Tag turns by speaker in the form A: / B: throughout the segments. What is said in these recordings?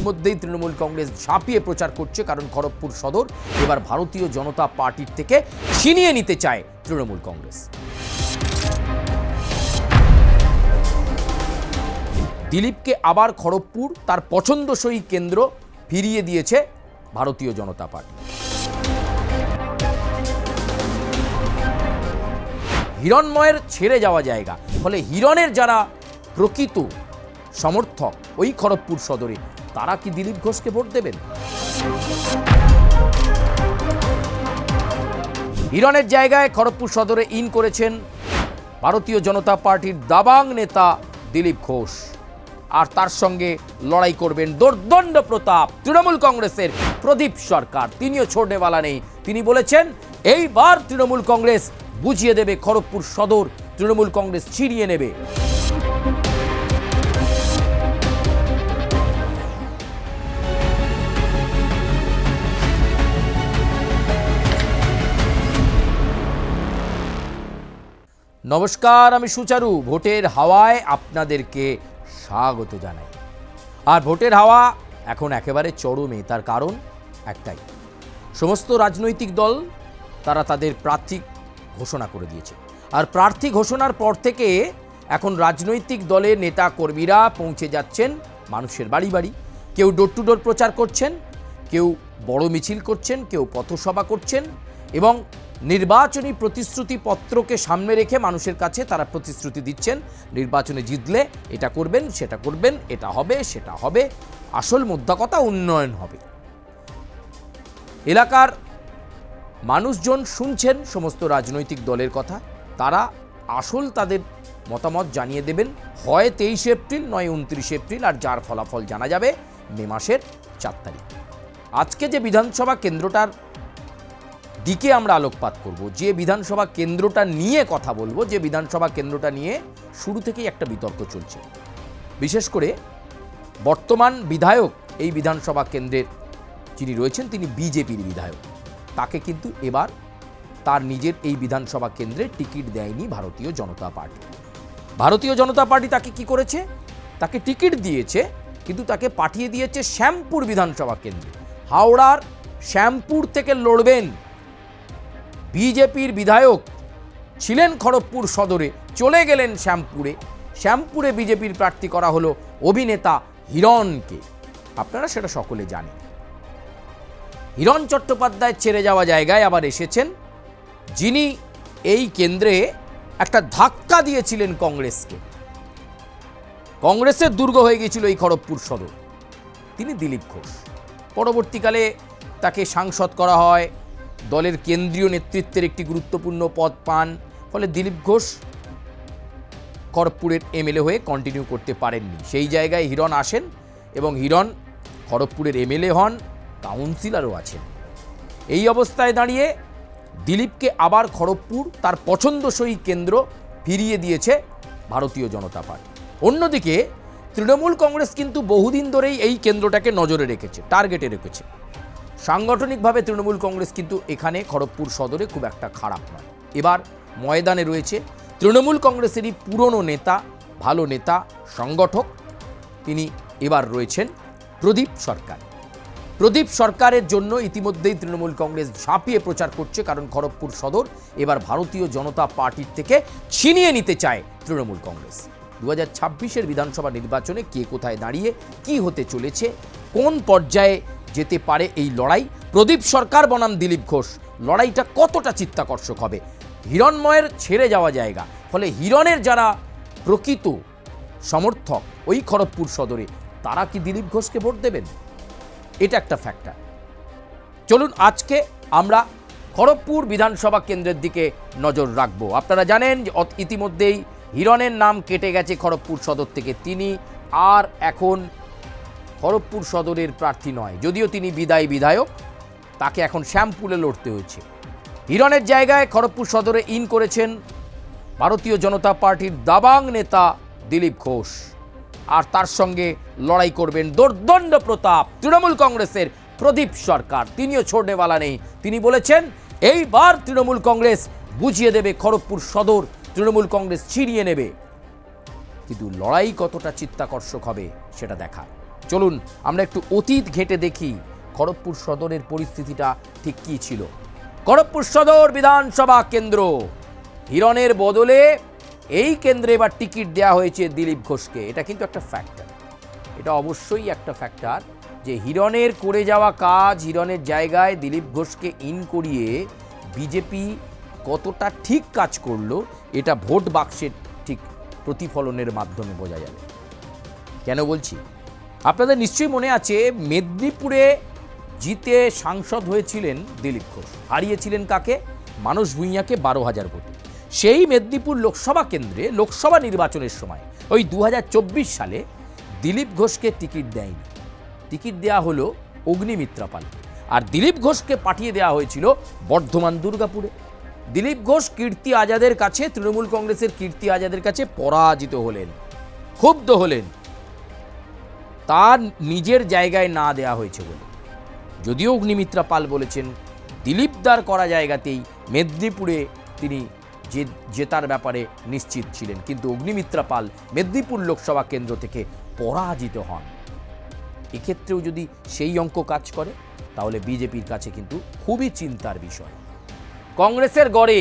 A: ইতিমধ্যেই তৃণমূল কংগ্রেস ঝাঁপিয়ে প্রচার করছে, কারণ খড়গপুর সদর এবার ভারতীয় জনতা পার্টির থেকে ছিনিয়ে নিতে চায় তৃণমূল কংগ্রেস। দিলীপকে আবার খড়গপুর তার পছন্দসই কেন্দ্র ফিরিয়ে দিয়েছে ভারতীয় জনতা পার্টি। হিরণময়ের ছেড়ে যাওয়া জায়গা, ফলে হিরণের যারা প্রকৃত সমর্থক ওই খড়গপুর সদরে, তারা কি দিলীপ ঘোষকে ভোট দেবেন? হিরণের জায়গায় খড়গপুর সদরে ইন করেছেন ভারতীয় জনতা পার্টির দাবাং নেতা দিলীপ ঘোষ, আর তার সঙ্গে লড়াই করবেন দোর্দণ্ড প্রতাপ তৃণমূল কংগ্রেসের প্রদীপ সরকার। তিনিও ছোড়নেওয়ালা নেই, তিনি বলেছেন এইবার তৃণমূল কংগ্রেস বুঝিয়ে দেবে খড়গপুর সদর, তৃণমূল কংগ্রেস ছিনিয়ে নেবে। নমস্কার, আমি সুচারু। ভোটের হাওয়ায় আপনাদেরকে স্বাগত জানাই। আর ভোটের হাওয়া এখন একেবারে চরমে, তার কারণ একটাই, সমস্ত রাজনৈতিক দল তারা তাদের প্রার্থী ঘোষণা করে দিয়েছে। আর প্রার্থী ঘোষণার পর থেকে এখন রাজনৈতিক দলের নেতা কর্মীরা পৌঁছে যাচ্ছেন মানুষের বাড়ি বাড়ি। কেউ ডোর টু ডোর প্রচার করছেন, কেউ বড় মিছিল করছেন, কেউ পথসভা করছেন, এবং নির্বাচনী প্রতিশ্রুতি পত্রকে সামনে রেখে মানুষের কাছে তারা প্রতিশ্রুতি দিচ্ছেন নির্বাচনে জিতলে এটা করবেন, সেটা করবেন, এটা হবে, সেটা হবে। আসল মোদ্দা কথা উন্নয়ন হবে। এলাকার মানুষজন শুনছেন সমস্ত রাজনৈতিক দলের কথা, তারা আসল তাদের মতামত জানিয়ে দেবেন হয় 23 এপ্রিল, নয় 29 এপ্রিল, আর যার ফলাফল জানা যাবে মে মাসের 4 তারিখ। আজকে যে বিধানসভা কেন্দ্রটার দিকে আমরা আলোকপাত করব, যে বিধানসভা কেন্দ্রটা নিয়ে কথা বলবো, যে বিধানসভা কেন্দ্রটা নিয়ে শুরু থেকেই একটা বিতর্ক চলছে, বিশেষ করে বর্তমান বিধায়ক এই বিধানসভা কেন্দ্রের যিনি রয়েছেন তিনি বিজেপির বিধায়ক, তাকে কিন্তু এবার তার নিজের এই বিধানসভা কেন্দ্রে টিকিট দেয়নি ভারতীয় জনতা পার্টি। ভারতীয় জনতা পার্টি তাকে কি করেছে? তাকে টিকিট দিয়েছে, কিন্তু তাকে পাঠিয়ে দিয়েছে শ্যামপুর বিধানসভা কেন্দ্রে। হাওড়ার শ্যামপুর থেকে লড়বেন। বিজেপির বিধায়ক ছিলেন খড়গপুর সদরে, চলে গেলেন শ্যামপুরে। শ্যামপুরে বিজেপির প্রার্থী করা হলো অভিনেতা হিরণকে। আপনারা সেটা সকলে জানেন। হিরণ চট্টোপাধ্যায় ছেড়ে যাওয়া জায়গায় আবার এসেছেন যিনি এই কেন্দ্রে একটা ধাক্কা দিয়েছিলেন কংগ্রেসকে। কংগ্রেসের দুর্গ হয়ে গিয়েছিল এই খড়গপুর সদর, তিনি দিলীপ ঘোষ। পরবর্তীকালে তাকে সাংসদ করা হয়, দলের কেন্দ্রীয় নেতৃত্বের একটি গুরুত্বপূর্ণ পদ পান, ফলে দিলীপ ঘোষ খড়গপুরের এমএলএ হয়ে কন্টিনিউ করতে পারেননি। সেই জায়গায় হিরণ আসেন এবং হিরণ খড়গপুরের এমএলএ হন, কাউন্সিলরও আছেন। এই অবস্থায় দাঁড়িয়ে দিলীপকে আবার খড়গপুর তার পছন্দসই কেন্দ্র ফিরিয়ে দিয়েছে ভারতীয় জনতা পার্টি। অন্যদিকে তৃণমূল কংগ্রেস কিন্তু বহুদিন ধরেই এই কেন্দ্রটাকে নজরে রেখেছে, টার্গেটে রেখেছে। সাংগঠনিকভাবে তৃণমূল কংগ্রেস কিন্তু এখানে খড়গপুর সদরে খুব একটা খারাপ নয়। এবার ময়দানে রয়েছে তৃণমূল কংগ্রেসেরই পুরনো নেতা, ভালো নেতা, সংগঠক, তিনি এবার রয়েছেন প্রদীপ সরকার। প্রদীপ সরকারের জন্য ইতিমধ্যেই তৃণমূল কংগ্রেস ঝাঁপিয়ে প্রচার করছে, কারণ খড়গপুর সদর এবার ভারতীয় জনতা পার্টির থেকে ছিনিয়ে নিতে চায় তৃণমূল কংগ্রেস। 2026-এর বিধানসভা নির্বাচনে কে কোথায় দাঁড়িয়ে কি হতে চলেছে, কোন পর্যায়ে যেতে পারে এই লড়াই, প্রদীপ সরকার বনাম দিলীপ ঘোষ, লড়াইটা কতটা চিত্তাকর্ষক হবে। হিরণময়ের ছেড়ে যাওয়া জায়গা, ফলে হিরণের যারা প্রকৃত সমর্থক ওই খড়গপুর সদরে, তারা কি দিলীপ ঘোষকে ভোট দেবেন? এটা একটা ফ্যাক্টর। চলুন আজকে আমরা খড়গপুর বিধানসভা কেন্দ্রের দিকে নজর রাখবো। আপনারা জানেন যে ইতিমধ্যেই হিরণের নাম কেটে গেছে খড়গপুর সদর থেকে, তিনি আর এখন খড়গপুর সদরের প্রার্থী নয়, যদিও তিনি বিদায়ী বিধায়ক, তাকে এখন শ্যামপুরে লড়তে হয়েছে। হিরণের জায়গায় খড়গপুর সদরে ইন করেছেন ভারতীয় জনতা পার্টির দাবাং নেতা দিলীপ ঘোষ, আর তার সঙ্গে লড়াই করবেন দোর্দণ্ড প্রতাপ তৃণমূল কংগ্রেসের প্রদীপ সরকার। তিনিও ছোড়নেওয়ালা নেই, তিনি বলেছেন এইবার তৃণমূল কংগ্রেস বুঝিয়ে দেবে খড়গপুর সদর, তৃণমূল কংগ্রেস ছিনিয়ে নেবে। কিন্তু লড়াই কতটা চিত্তাকর্ষক হবে সেটা দেখা। চলুন আমরা একটু অতীত ঘেঁটে দেখি খড়গপুর সদরের পরিস্থিতিটা ঠিক কী ছিল। খড়গপুর সদর বিধানসভা কেন্দ্র, হিরণের বদলে এই কেন্দ্রে এবার টিকিট দেওয়া হয়েছে দিলীপ ঘোষকে। এটা কিন্তু একটা ফ্যাক্টর, এটা অবশ্যই একটা ফ্যাক্টর যে হিরণের করে যাওয়া কাজ, হিরণের জায়গায় দিলীপ ঘোষকে ইন করিয়ে বিজেপি কতটা ঠিক কাজ করলো এটা ভোট বাক্সের ঠিক প্রতিফলনের মাধ্যমে বোঝা যাবে। কেন বলছি, আপনাদের নিশ্চয়ই মনে আছে মেদিনীপুরে জিতে সাংসদ হয়েছিলেন দিলীপ ঘোষ, হারিয়েছিলেন কাকে? মানস ভূঁইয়াকে 12,000 ভোটে। সেই মেদিনীপুর লোকসভা কেন্দ্রে লোকসভা নির্বাচনের সময় ওই 2024 সালে দিলীপ ঘোষকে টিকিট দেয়নি, টিকিট দেওয়া হলো অগ্নিমিত্রা পাল, আর দিলীপ ঘোষকে পাঠিয়ে দেওয়া হয়েছিল বর্ধমান দুর্গাপুরে। দিলীপ ঘোষ কীর্তি আজাদের কাছে, তৃণমূল কংগ্রেসের কীর্তি আজাদের কাছে পরাজিত হলেন, ক্ষুব্ধ হলেন তার নিজের জায়গায় না দেয়া হয়েছে বলে। যদিও অগ্নিমিত্রা পাল বলেছেন দিলীপ দার করা জায়গাতেই মেদিনীপুরে তিনি জেতার ব্যাপারে নিশ্চিত ছিলেন, কিন্তু অগ্নিমিত্রা পাল মেদিনীপুর লোকসভা কেন্দ্র থেকে পরাজিত হন। এক্ষেত্রেও যদি সেই অঙ্ক কাজ করে তাহলে বিজেপির কাছে কিন্তু খুবই চিন্তার বিষয়। কংগ্রেসের গড়ে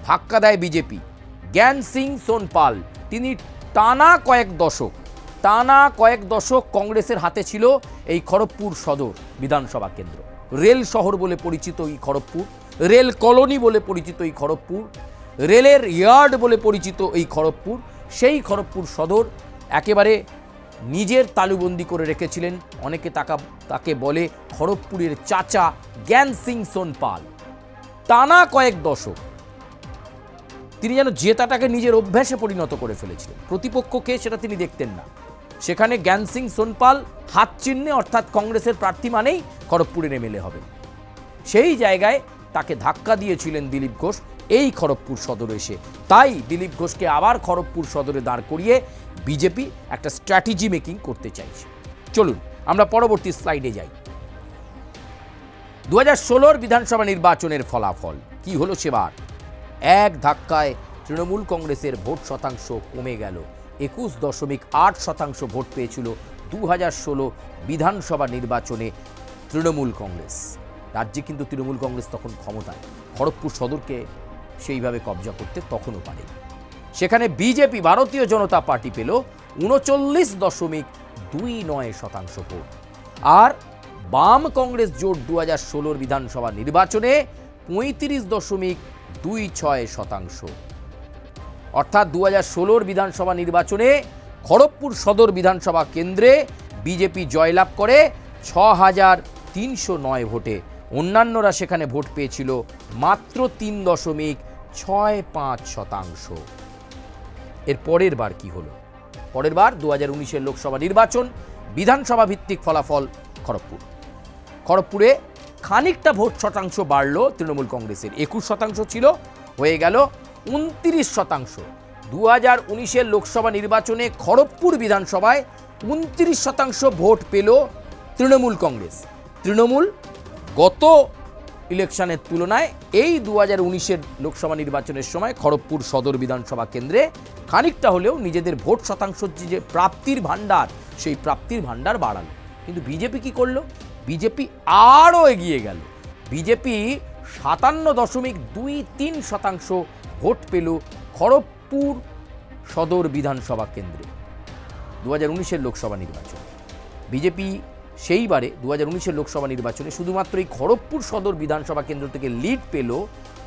A: ধাক্কা দেয় বিজেপি। জ্ঞান সিং সোনপাল তিনি টানা কয়েক দশক কংগ্রেসের হাতে ছিল এই খড়গপুর সদর বিধানসভা কেন্দ্র। রেল শহর বলে পরিচিত এই খড়গপুর, রেল কলোনি বলে পরিচিত এই খড়গপুর, রেলের ইয়ার্ড বলে পরিচিত এই খড়গপুর। সেই খড়গপুর সদর একেবারে নিজের তালুবন্দি করে রেখেছিলেন। অনেকে তাকে বলে খড়গপুরের চাচা জ্ঞান সিং সোনপাল। টানা কয়েক দশক তিনি যেন জেতাটাকে নিজের অভ্যাসে পরিণত করে ফেলেছিলেন। প্রতিপক্ষকে সেটা তিনি দেখতেন না। সেখানে জ্ঞান সিং সোনপাল হাত চিহ্নে, অর্থাৎ কংগ্রেসের প্রার্থী মানেই খড়গপুরের এমএলএ হবেন। সেই জায়গায় তাকে ধাক্কা দিয়েছিলেন দিলীপ ঘোষ এই খড়গপুর সদরে এসে। তাই দিলীপ ঘোষকে আবার খড়গপুর সদরে দাঁড় করিয়ে বিজেপি একটা স্ট্র্যাটেজি মেকিং করতে চাইছে। চলুন আমরা পরবর্তী স্লাইডে যাই। 2016 বিধানসভা নির্বাচনের ফলাফল কি হলো সেবার? এক ধাক্কায় তৃণমূল কংগ্রেসের ভোট শতাংশ কমে গেল। 21.8% ভোট পেয়েছিল 2016 বিধানসভা নির্বাচনে তৃণমূল কংগ্রেস। রাজ্যে কিন্তু তৃণমূল কংগ্রেস তখন ক্ষমতায়, খড়গপুর সদরকে সেইভাবে কবজা করতে তখনও পারেনি। সেখানে বিজেপি, ভারতীয় জনতা পার্টি পেল 39.29% ভোট, আর বাম কংগ্রেস জোট 2016 বিধানসভা নির্বাচনে 35.26%। অর্থাৎ 2016 বিধানসভা নির্বাচনে খড়গপুর সদর বিধানসভা কেন্দ্রে বিজেপি জয়লাভ করে 6,309 ভোটে। অন্যান্যরা সেখানে ভোট পেয়েছিল মাত্র 3.65%। এর পরের বার কি হলো? পরের বার 2019 লোকসভা নির্বাচন, বিধানসভা ভিত্তিক ফলাফল খড়গপুরে খানিকটা ভোট শতাংশ বাড়ল তৃণমূল কংগ্রেসের। 21% ছিল, হয়ে গেল 29%। 2019 লোকসভা নির্বাচনে খড়গপুর বিধানসভায় 29% ভোট পেল তৃণমূল কংগ্রেস। তৃণমূল গত ইলেকশনের তুলনায় এই 2019 লোকসভা নির্বাচনের সময় খড়গপুর সদর বিধানসভা কেন্দ্রে খানিকটা হলেও নিজেদের ভোট শতাংশের যে প্রাপ্তির ভাণ্ডার, সেই প্রাপ্তির ভাণ্ডার বাড়ালো। কিন্তু বিজেপি কি করলো? বিজেপি আরও এগিয়ে গেল। বিজেপি 57.23% ভোট পেল খড়গপুর সদর বিধানসভা কেন্দ্রে 2019 লোকসভা নির্বাচন। বিজেপি সেইবারে 2019 লোকসভা নির্বাচনে শুধুমাত্র এই খড়গপুর সদর বিধানসভা কেন্দ্র থেকে লিড পেল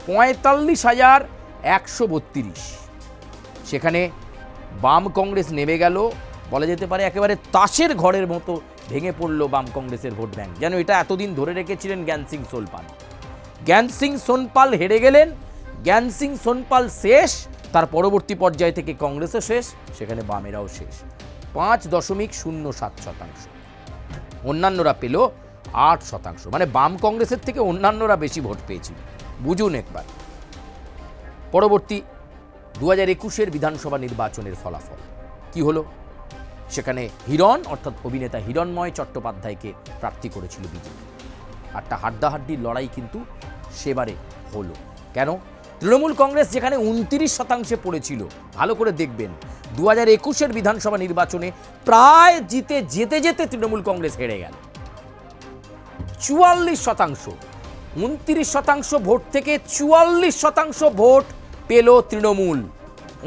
A: 45,132। সেখানে বাম কংগ্রেস নেমে গেল, বলা যেতে পারে একেবারে তাসের ঘরের মতো ভেঙে পড়ল বাম কংগ্রেসের ভোট ব্যাংক। যেন এটা এতদিন ধরে রেখেছিলেন জ্ঞান সিং সোনপাল। জ্ঞান সিং সোনপাল হেরে গেলেন, জ্ঞান সিং সোনপাল শেষ, তার পরবর্তী পর্যায় থেকে কংগ্রেসও শেষ, সেখানে বামেরাও শেষ। 5.07%। অন্যান্যরা পেল 8%। মানে বাম কংগ্রেসের থেকে অন্যান্যরা বেশি ভোট পেয়েছিল। বুঝুন একবার। পরবর্তী 2021 বিধানসভা নির্বাচনের ফলাফল কি হলো? সেখানে হিরণ, অর্থাৎ অভিনেতা হিরণময় চট্টোপাধ্যায়কে প্রার্থী করেছিল বিজেপি। একটা হাড্ডাহাড্ডির লড়াই কিন্তু সেবারে হলো। কেন? তৃণমূল কংগ্রেস যেখানে 29% পড়েছিল, ভালো করে দেখবেন 2021-এর বিধানসভা নির্বাচনে প্রায় যেতে যেতে তৃণমূল কংগ্রেস হেরে গেল। 44%, 29% ভোট থেকে 44% ভোট পেল তৃণমূল।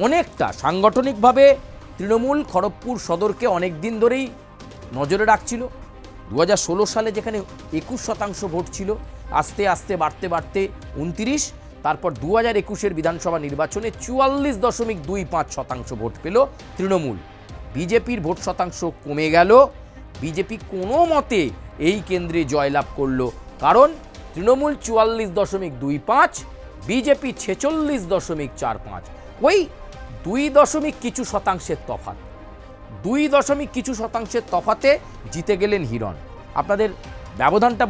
A: অনেকটা সাংগঠনিকভাবে তৃণমূল খড়গপুর সদরকে অনেক দিন ধরেই নজরে রাখছিল। 2016 সালে যেখানে 21% ভোট ছিল, আস্তে আস্তে বাড়তে বাড়তে 29, তারপর 2021-এর বিধানসভা নির্বাচনে 44.25% ভোট পেল তৃণমূল। বিজেপির ভোট শতাংশ কমে গেল। বিজেপি কোনো মতে এই কেন্দ্রে জয়লাভ করলো, কারণ তৃণমূল 44.25, বিজেপি 46.45। ওই 2 কিছু শতাংশের তফাৎ, 2 কিছু শতাংশের তফাতে জিতে গেলেন হিরণ। আপনাদের ব্যবধানটা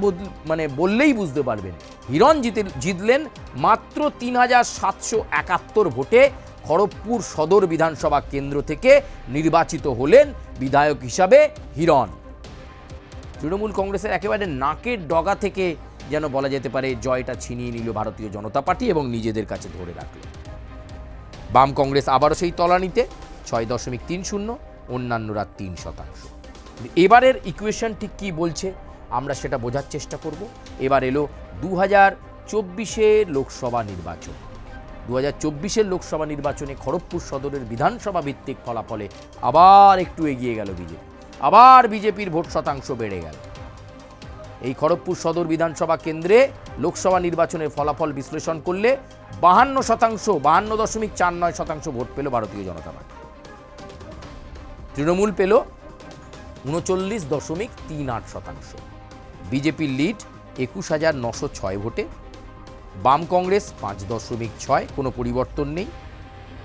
A: বললেই বুঝতে পারবেন। হিরণ জিতলেন মাত্র 3771 ভোটে। খড়গপুর সদর বিধানসভা কেন্দ্র থেকে নির্বাচিত হলেন বিধায়ক হিসাবে হিরণ। তৃণমূল কংগ্রেসের একেবারে নাকের ডগা থেকে যেন বলা যেতে পারে জয়টা ছিনিয়ে নিল ভারতীয় জনতা পার্টি এবং নিজেদের কাছে ধরে রাখল। বাম কংগ্রেস আবারও সেই তলানিতে 6.30, অন্যান্যরা 3%। এবারের ইকুয়েশন ঠিক কী বলছে আমরা সেটা বোঝার চেষ্টা করব। এবার এলো 2024-এর লোকসভা নির্বাচন। 2024-এর লোকসভা নির্বাচনে খড়গপুর সদরের বিধানসভা ভিত্তিক ফলাফলে আবার একটু এগিয়ে গেল বিজেপি, আবার বিজেপির ভোট শতাংশ বেড়ে গেল। এই খড়গপুর সদর বিধানসভা কেন্দ্রে লোকসভা নির্বাচনের ফলাফল বিশ্লেষণ করলে 52%, 52.49% ভোট পেল ভারতীয় জনতা পার্টি। তৃণমূল পেল 39.38%। বিজেপির লিড 21,906 ভোটে। বাম কংগ্রেস 5.6, কোনো পরিবর্তন নেই।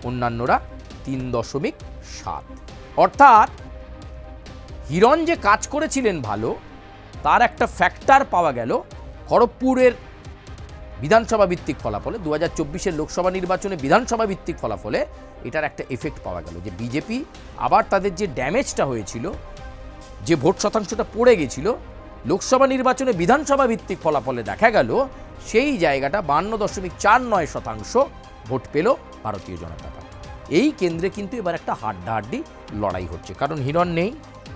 A: অন্যান্যরা 3.7। অর্থাৎ হিরণ যে কাজ করেছিলেন ভালো, তার একটা ফ্যাক্টর পাওয়া গেল খড়গপুরের বিধানসভা ভিত্তিক ফলাফলে। 2024-এর লোকসভা নির্বাচনে বিধানসভা ভিত্তিক ফলাফলে এটার একটা এফেক্ট পাওয়া গেল যে বিজেপি আবার তাদের যে ড্যামেজটা হয়েছিল, যে ভোট শতাংশটা পড়ে গেছিল, লোকসভা নির্বাচনে বিধানসভা ভিত্তিক ফলাফলে দেখা গেল সেই জায়গাটা 52.49% ভোট পেল ভারতীয় জনতা পার্টি। এই কেন্দ্রে কিন্তু এবার একটা হাড্ডাহাড্ডি লড়াই হচ্ছে, কারণ হিরণ নেই,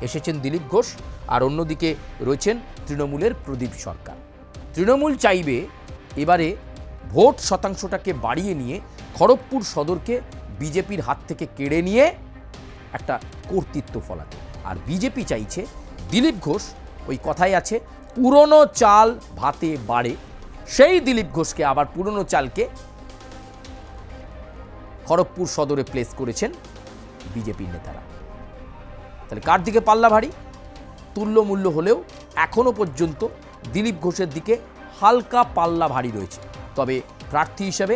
A: এসেছেন দিলীপ ঘোষ, আর অন্যদিকে রয়েছেন তৃণমূলের প্রদীপ সরকার। তৃণমূল চাইবে এবারে ভোট শতাংশটাকে বাড়িয়ে নিয়ে খড়গপুর সদরকে বিজেপির হাত থেকে কেড়ে নিয়ে একটা কর্তৃত্ব ফলাতে। আর বিজেপি চাইছে দিলীপ ঘোষ, ওই কথাই আছে পুরনো চাল ভাতে বাড়ে, সেই দিলীপ ঘোষকে আবার পুরনো চালকে খড়গপুর সদরে প্লেস করেছেন বিজেপির নেতারা। তাহলে কার দিকে পাল্লা ভারী? তুল্যমূল্য হলেও এখনো পর্যন্ত দিলীপ ঘোষের দিকে হালকা পাল্লা ভারী রয়েছে। তবে প্রার্থী হিসেবে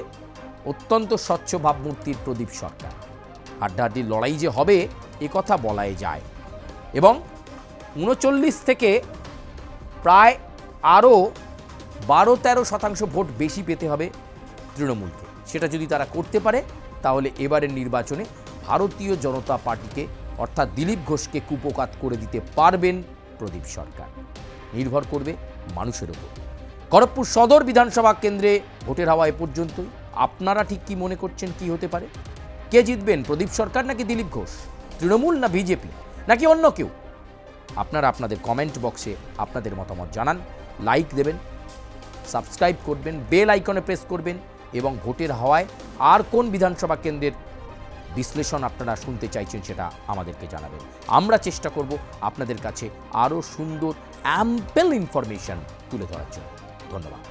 A: অত্যন্ত স্বচ্ছ ভাবমূর্তির প্রদীপ সরকার। হাড্ডাহাড্ডির লড়াই যে হবে এ কথা বলাই যায়। এবং 39 থেকে প্রায় আরও 12-13% ভোট বেশি পেতে হবে তৃণমূলকে। সেটা যদি তারা করতে পারে তাহলে এবারের নির্বাচনে ভারতীয় জনতা পার্টিকে অর্থাৎ দিলীপ ঘোষকে কুপোকাত করে দিতে পারবেন প্রদীপ সরকার। নির্ভর করবে মানুষের ওপর। খড়গপুর সদর বিধানসভা কেন্দ্রে ভোটের হাওয়া এ পর্যন্তই। আপনারা ঠিক কি মনে করছেন, কি হতে পারে? কে জিতবেন, প্রদীপ সরকার নাকি দিলীপ ঘোষ? তৃণমূল না বিজেপি নাকি অন্য কেউ? আপনারা আপনাদের কমেন্ট বক্সে আপনাদের মতামত জানান। লাইক দেবেন, সাবস্ক্রাইব করবেন, বেল আইকনে প্রেস করবেন এবং ভোটের হাওয়ায় আর কোন বিধানসভা কেন্দ্রের বিশ্লেষণ আপনারা শুনতে চাইছেন সেটা আমাদেরকে জানাবেন। আমরা চেষ্টা করব আপনাদের কাছে আরও সুন্দর অ্যাম্পল ইনফরমেশন তুলে ধরার জন্য। ধন্যবাদ।